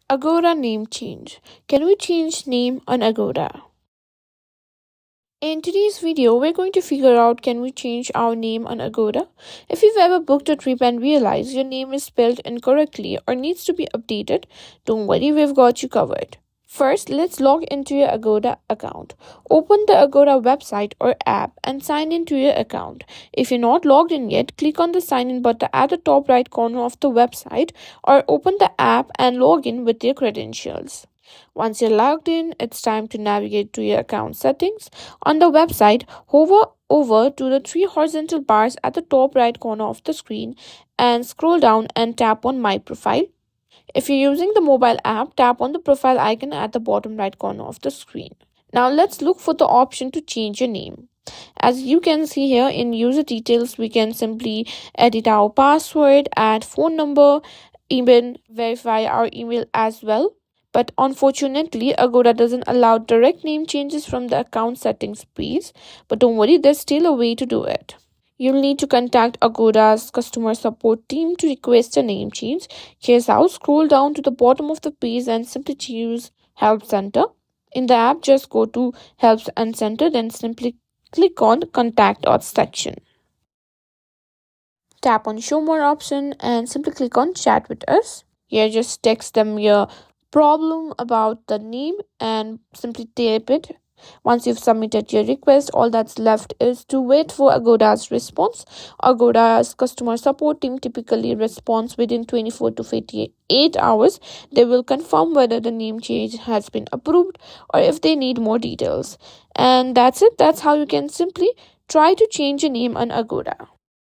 Agoda name change. Can we change name on Agoda? In today's video, we're going to figure out can we change our name on Agoda. If you've ever booked a trip and realized your name is spelled incorrectly or needs to be updated, don't worry, we've got you covered. First, let's log into your Agoda account. Open the Agoda website or app and sign into your account. If you're not logged in yet, click on the sign in button at the top right corner of the website or open the app and log in with your credentials. Once you're logged in, it's time to navigate to your account settings. On the website, hover over to the three horizontal bars at the top right corner of the screen and scroll down and tap on My Profile. If you're using the mobile app, tap on the profile icon at the bottom right corner of the screen. Now let's look for the option to change your name. As you can see here in user details, we can simply edit our password, add phone number, even verify our email as well. But unfortunately, Agoda doesn't allow direct name changes from the account settings page. But don't worry, there's still a way to do it. You'll need to contact Agoda's customer support team to request a name change. Here's how. Scroll down to the bottom of the page and simply choose Help Center. In the app, just go to Help and Center, then simply click on Contact Us section. Tap on Show More option and simply click on Chat with Us. Here, just text them your problem about the name and simply type it. Once you've submitted your request, all that's left is to wait for Agoda's response. Agoda's customer support team typically responds within 24 to 48 hours. They will confirm whether the name change has been approved or if they need more details. And that's it. That's how you can simply try to change your name on Agoda.